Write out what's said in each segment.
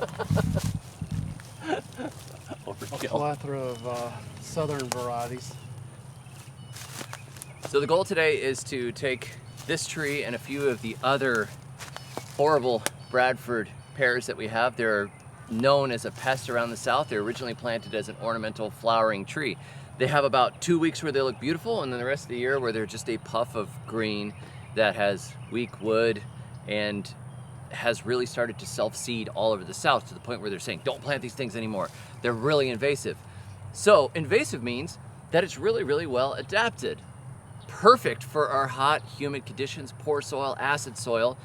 A Overkill. plethora of southern varieties. So the goal today is to take this tree and a few of the other horrible Bradford pears that we have. They're known as a pest around the South. They're originally planted as an ornamental flowering tree. They have about 2 weeks where they look beautiful, and then the rest of the year where they're just a puff of green that has weak wood and has really started to self-seed all over the South, to the point where they're saying, don't plant these things anymore. They're really invasive. So invasive means that it's really, really well adapted. Perfect for our hot, humid conditions, poor soil, acid soil.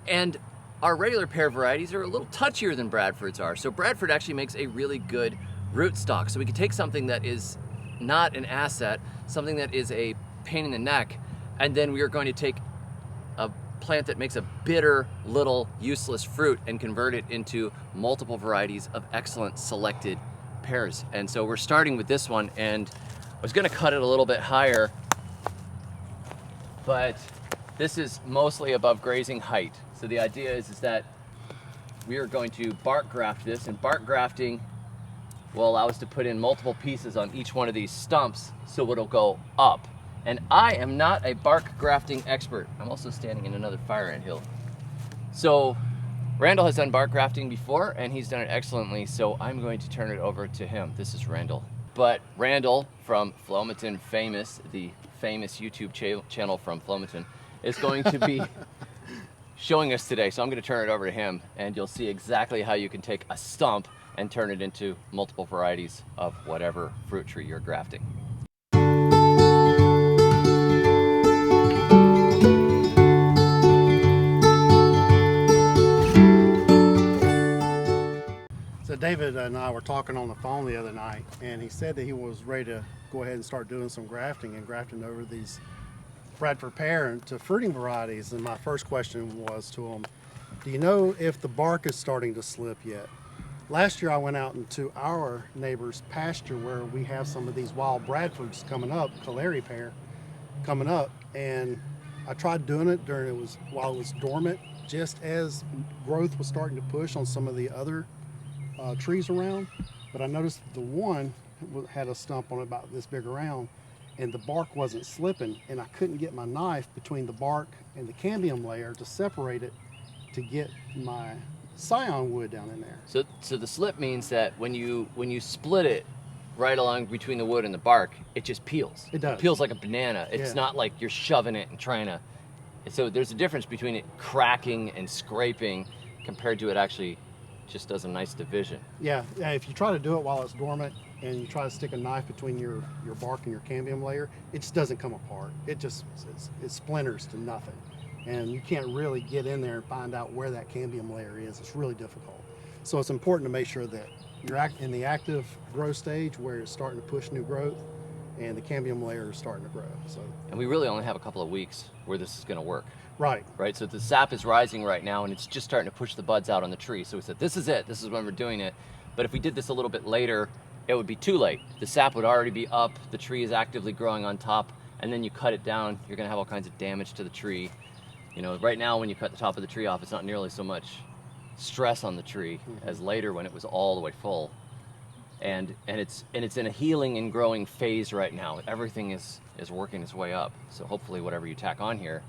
And our regular pear varieties are a little touchier than Bradfords are. So Bradford actually makes a really good rootstock. So we can take something that is not an asset, something that is a pain in the neck, and then we are going to take a plant that makes a bitter, little, useless fruit and convert it into multiple varieties of excellent selected pears. And so we're starting with this one, and I was gonna cut it a little bit higher, but this is mostly above grazing height. So the idea is that we are going to bark graft this, and bark grafting will allow us to put in multiple pieces on each one of these stumps so it'll go up. And I am not a bark grafting expert. I'm also standing in another fire ant hill. So Randall has done bark grafting before, and he's done it excellently, so I'm going to turn it over to him. This is Randall. But Randall from Flomaton Famous, the famous YouTube channel from Flomaton, is going to be showing us today. So I'm going to turn it over to him, and you'll see exactly how you can take a stump and turn it into multiple varieties of whatever fruit tree you're grafting. So David and I were talking on the phone the other night, and he said that he was ready to go ahead and start doing some grafting and grafting over these Bradford pear into fruiting varieties. And my first question was to him, do you know if the bark is starting to slip yet? Last year I went out into our neighbor's pasture where we have some of these wild Bradfords coming up, Calais pear coming up, and I tried doing it while it was dormant, just as growth was starting to push on some of the other trees around. But I noticed the one had a stump on it about this big around, and the bark wasn't slipping, and I couldn't get my knife between the bark and the cambium layer to separate it to get my scion wood down in there. So the slip means that when you split it right along between the wood and the bark, it just peels. It does. It peels like a banana. It's not like you're shoving it and trying to. So there's a difference between it cracking and scraping compared to it actually just does a nice division. Yeah, if you try to do it while it's dormant and you try to stick a knife between your bark and your cambium layer, it just doesn't come apart. It splinters to nothing. And you can't really get in there and find out where that cambium layer is. It's really difficult. So it's important to make sure that you're in the active growth stage where it's starting to push new growth and the cambium layer is starting to grow. And we really only have a couple of weeks where this is going to work. Right. So the sap is rising right now, and it's just starting to push the buds out on the tree. So we said, this is it. This is when we're doing it. But if we did this a little bit later, it would be too late. The sap would already be up. The tree is actively growing on top, and then you cut it down, you're going to have all kinds of damage to the tree. You know, right now when you cut the top of the tree off, it's not nearly so much stress on the tree as later when it was all the way full. And it's in a healing and growing phase right now. Everything is working its way up. So hopefully whatever you tack on here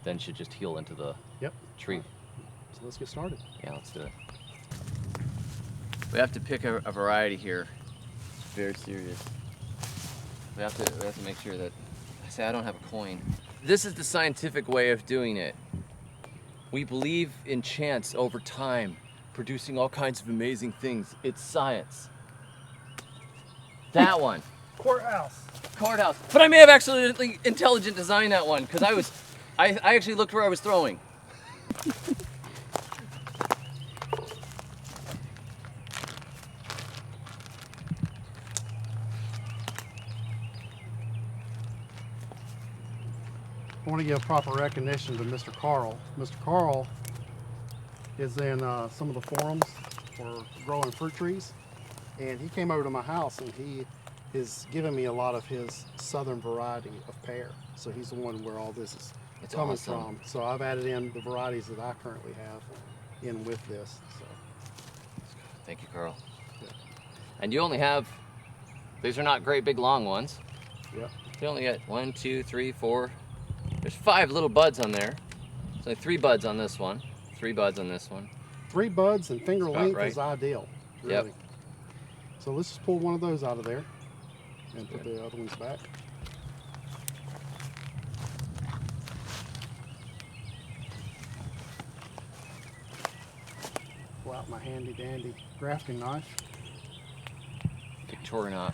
then should just heal into the tree. So let's get started. Yeah, let's do it. We have to pick a variety here. It's very serious. We have to make sure that, I don't have a coin. This is the scientific way of doing it. We believe in chance over time, producing all kinds of amazing things. It's science. That one. Courthouse. But I may have actually intelligent designed that one, because I actually looked where I was throwing. I want to give proper recognition to Mr. Carl. Mr. Carl is in some of the forums for growing fruit trees, and he came over to my house and he is giving me a lot of his southern variety of pear. So he's the one where all this is coming from. So I've added in the varieties that I currently have in with this. So Thank you, Carl. Yeah. And you only have, these are not great big long ones. Yep. You only got 1, 2, 3, 4. There's 5 little buds on there. There's only 3 buds on this one. 3 buds on this one. 3 buds and finger About length right. is ideal. Yep. Really. So let's just pull one of those out of there and put the other ones back. Pull out my handy dandy grafting knife. Victorinox.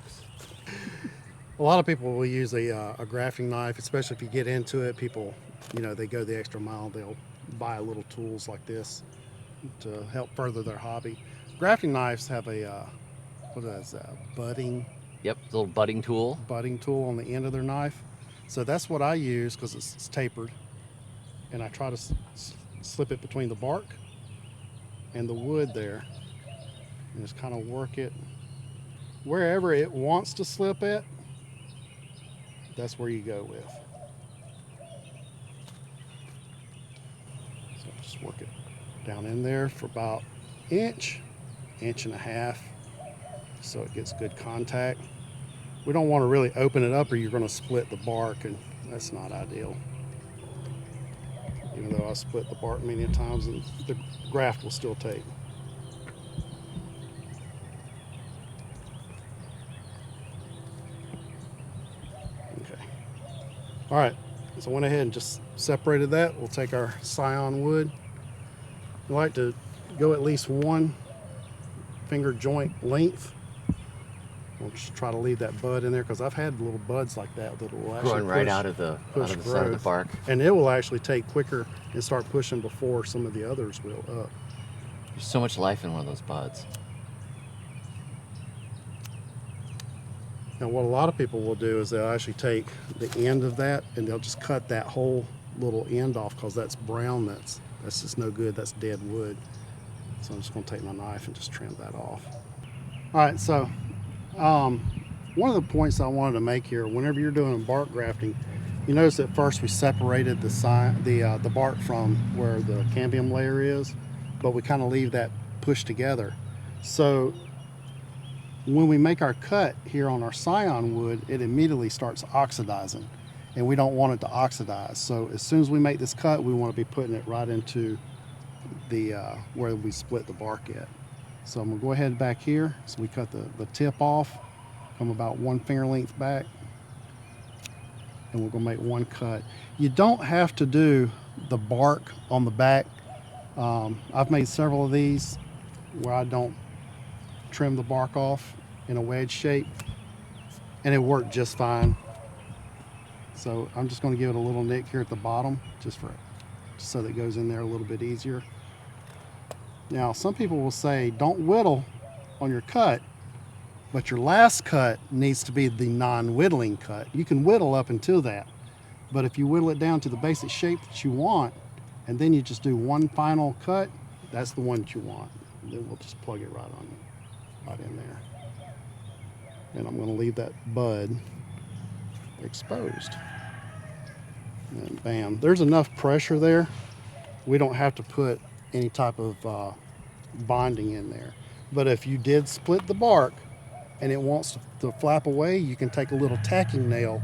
A lot of people will use a grafting knife, especially if you get into it. People, you know, they go the extra mile. They'll buy little tools like this to help further their hobby. Grafting knives have a, what is that, budding Yep, little budding tool. tool on the end of their knife. So that's what I use because it's tapered. And I try to slip it between the bark and the wood there. And just kind of work it wherever it wants to slip at. That's where you go with. So just work it down in there for about inch and a half, so it gets good contact. We don't want to really open it up or you're going to split the bark, and that's not ideal. Even though I split the bark many times, and the graft will still take. All right, so I went ahead and just separated that. We'll take our scion wood. We like to go at least 1 finger joint length. We'll just try to leave that bud in there because I've had little buds like that that will actually Growing right out of the side of the bark. And it will actually take quicker and start pushing before some of the others will up. There's so much life in one of those buds. And what a lot of people will do is they'll actually take the end of that and they'll just cut that whole little end off because that's brown. That's just no good. That's dead wood. So I'm just going to take my knife and just trim that off. All right, so one of the points I wanted to make here, whenever you're doing bark grafting, you notice at first we separated the bark from where the cambium layer is, but we kind of leave that pushed together. So when we make our cut here on our scion wood, it immediately starts oxidizing, and we don't want it to oxidize. So as soon as we make this cut, we want to be putting it right into the where we split the bark at. So I'm gonna go ahead back here. So we cut the tip off, come about 1 finger length back, and we're gonna make 1 cut. You don't have to do the bark on the back. I've made several of these where I don't trim the bark off in a wedge shape, and it worked just fine. So I'm just going to give it a little nick here at the bottom just so that it goes in there a little bit easier. Now some people will say don't whittle on your cut, but your last cut needs to be the non-whittling cut. You can whittle up until that, but if you whittle it down to the basic shape that you want and then you just do 1 final cut, that's the one that you want. And then we'll just plug it right in there. And I'm going to leave that bud exposed. And bam, there's enough pressure there. We don't have to put any type of bonding in there. But if you did split the bark and it wants to flap away, you can take a little tacking nail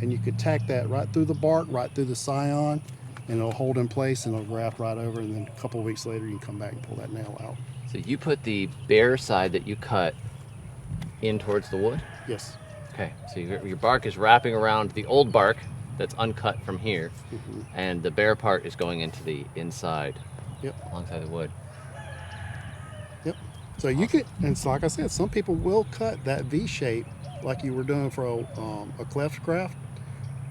and you could tack that right through the bark, right through the scion, and it'll hold in place and it'll graft right over, and then a couple of weeks later you can come back and pull that nail out. So you put the bare side that you cut in towards the wood? Yes. Okay, so your bark is wrapping around the old bark that's uncut from here, and the bare part is going into the inside. Yep. Alongside the wood. Yep. So you could, and so like I said, some people will cut that V shape like you were doing for a cleft graft,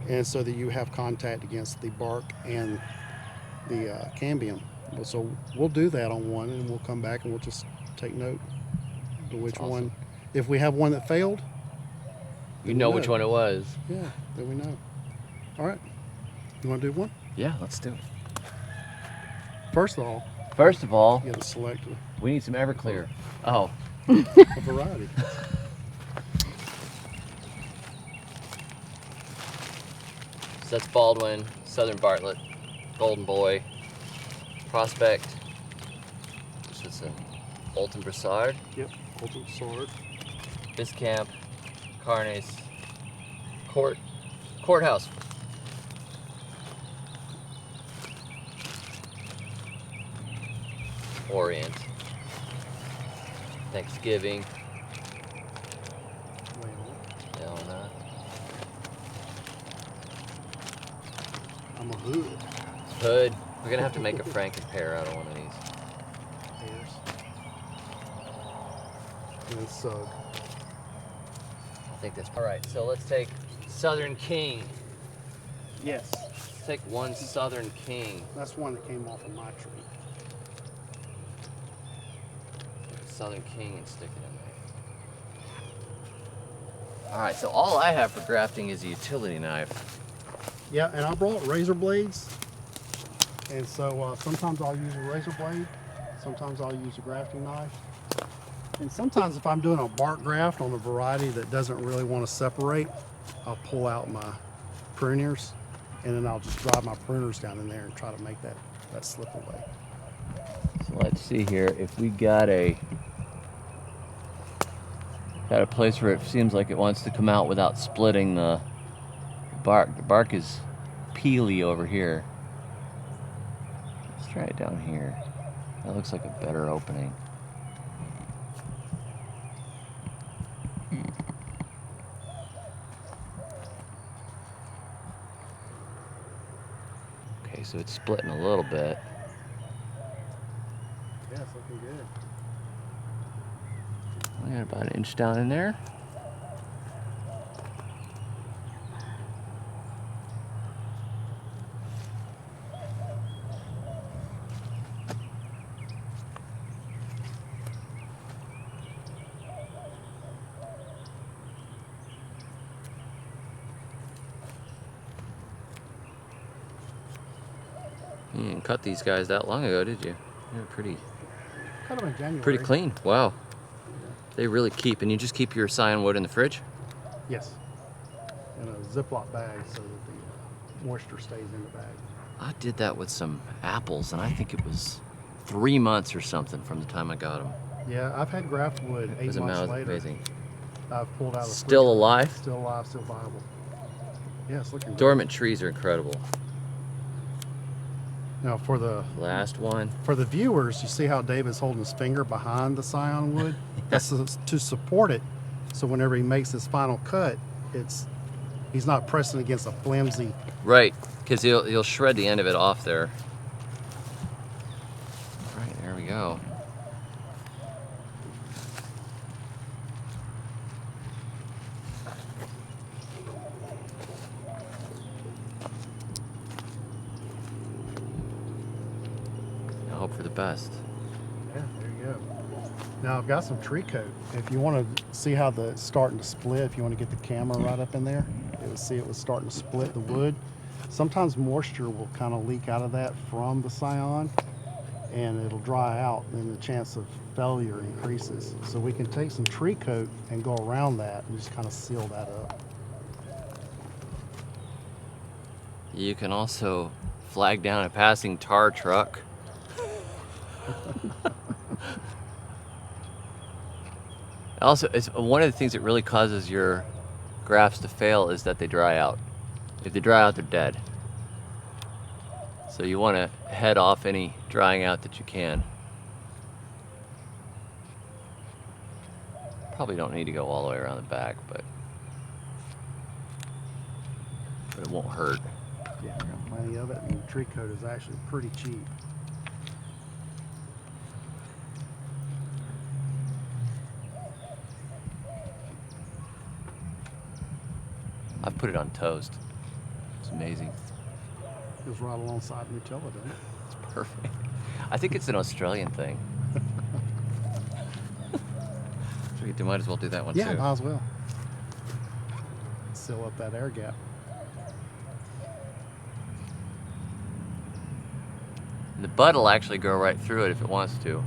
and so that you have contact against the bark and the cambium. So we'll do that on one, and we'll come back and we'll just take note of which one. If we have one that failed, you know which one it was. Yeah, then we know. All right. You want to do one? Yeah, let's do it. First of all, you got to select we need some Everclear. Oh. a variety. So that's Baldwin, Southern Bartlett, Golden Boy, Prospect. This is a Olton Broussard, Yep, Ultimate Sword. Biscamp, Carnes, Courthouse. Orient. Thanksgiving. Elna. I'm a hood. Hood. We're gonna have to make a Franken pear out of one of these. Pears. And then Sug. I think that's all right. So let's take Southern King. Yes. Let's take one Southern King. That's one that came off of my tree. Southern King and stick it in there. All right, so all I have for grafting is a utility knife. Yeah, and I brought razor blades. And so sometimes I'll use a razor blade. Sometimes I'll use a grafting knife. And sometimes if I'm doing a bark graft on a variety that doesn't really want to separate, I'll pull out my pruners and then I'll just drive my pruners down in there and try to make that slip away. So let's see here if we got a place where it seems like it wants to come out without splitting the bark. The bark is peely over here. Let's try it down here. That looks like a better opening. Okay, so it's splitting a little bit. Yeah, it's looking good. We got about an inch down in there. You didn't cut these guys that long ago, did you? They're pretty Cut them in January. pretty clean. Wow. They really keep, and you just keep your cyan wood in the fridge? Yes. In a Ziploc bag so that the moisture stays in the bag. I did that with some apples, and I think it was 3 months or something from the time I got them. Yeah, I've had graft wood It was 8 months later. amazing. I've pulled out of the Still fridge. alive? Still alive, still viable. Yeah, it's looking good. Dormant trees are incredible. Now for the Last one. viewers, you see how David's holding his finger behind the scion wood? That's to support it. So whenever he makes his final cut, he's not pressing against a flimsy. Right, because he'll shred the end of it off there. All right, there we go. I hope for the best. Yeah, there you go. Now I've got some tree coat. If you want to see how it's starting to split, if you want to get the camera right up in there, it was starting to split the wood. Sometimes moisture will kind of leak out of that from the scion and it'll dry out and the chance of failure increases. So we can take some tree coat and go around that and just kind of seal that up. You can also flag down a passing tar truck. Also, it's one of the things that really causes your grafts to fail is that they dry out. If they dry out, they're dead. So you want to head off any drying out that you can. Probably don't need to go all the way around the back, but it won't hurt. Yeah, I got plenty of it, and tree coat is actually pretty cheap. I've put it on toast. It's amazing. Goes right alongside Nutella, doesn't it? It's perfect. I think it's an Australian thing. You might as well do that one Yeah, too. might as well. Seal up that air gap. The bud will actually go right through it if it wants to.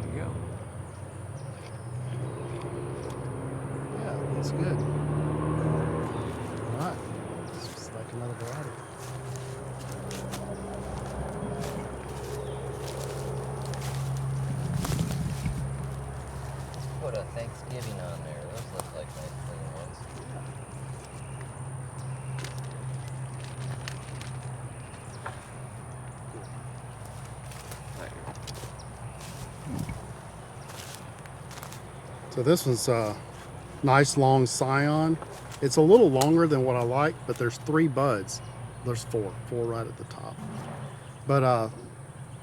There you go. looks good. All right, let's select another variety. Put a Thanksgiving on there. Those look like nice clean ones. So this one's a nice long scion. It's a little longer than what I like, but there's 3 buds. There's four right at the top. But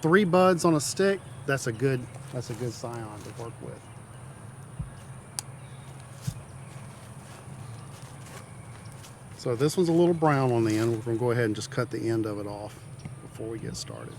3 buds on a stick, that's a good scion to work with. So this one's a little brown on the end. We're gonna go ahead and just cut the end of it off before we get started.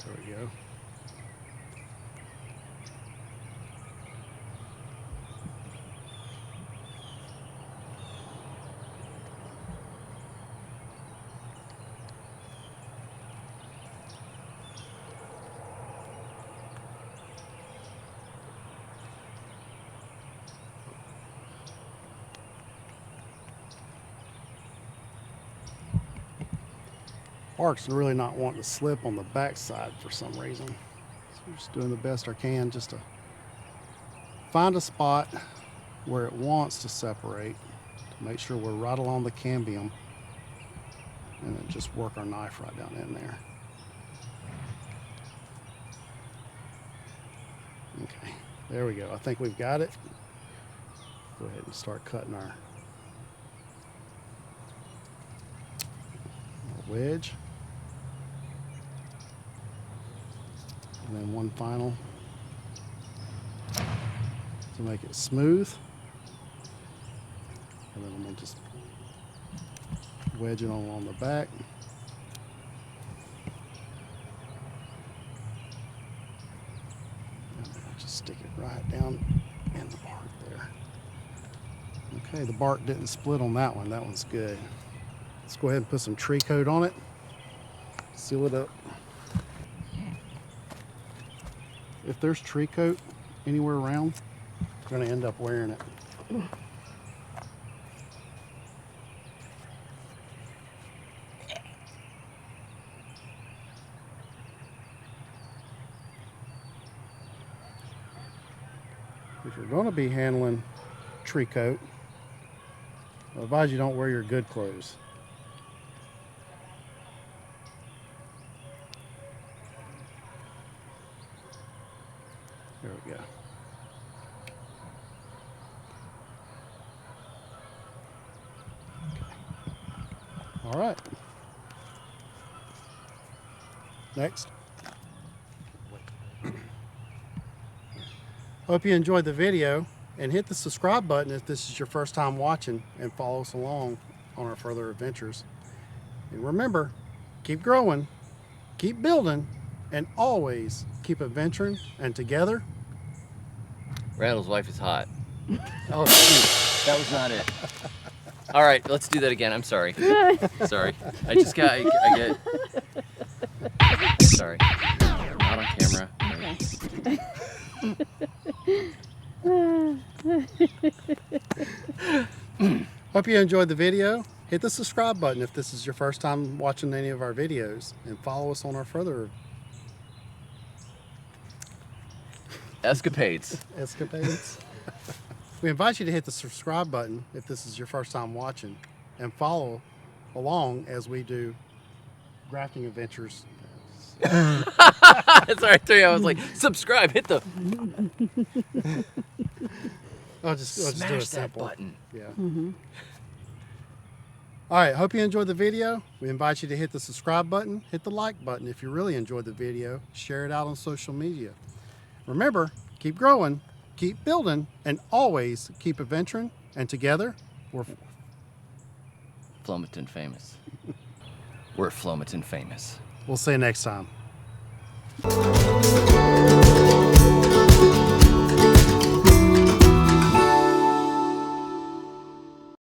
There we go. Bark's really not wanting to slip on the backside for some reason. So we're just doing the best I can just to find a spot where it wants to separate, to make sure we're right along the cambium, and then just work our knife right down in there. Okay, there we go. I think we've got it. Go ahead and start cutting our wedge. And then one final to make it smooth. And then I'm going to just wedge it on the back. And then I'll just stick it right down in the bark there. Okay, the bark didn't split on that one. That one's good. Let's go ahead and put some tree coat on it. Seal it up. If there's tree coat anywhere around, you're going to end up wearing it. If you're going to be handling tree coat, I advise you don't wear your good clothes. There we go. All right. Next. Hope you enjoyed the video, and hit the subscribe button if this is your first time watching, and follow us along on our further adventures. And remember, keep growing, keep building, and always keep adventuring, and together. Randall's wife is hot. Oh, shoot. That was not it. All right, let's do that again. I'm sorry. Sorry. I get. Sorry. Not on camera. Hope you enjoyed the video. Hit the subscribe button if this is your first time watching any of our videos, and follow us on our further Escapades. We invite you to hit the subscribe button if this is your first time watching, and follow along as we do grafting adventures. Sorry, I was like, subscribe, hit the I'll just do smash it that simple. button. Yeah. All right, hope you enjoyed the video. We invite you to hit the subscribe button, hit the like button if you really enjoyed the video, share it out on social media. Remember, keep growing, keep building, and always keep adventuring. And together, we're Flomaton famous. We're Flomaton famous. we'll see you next time.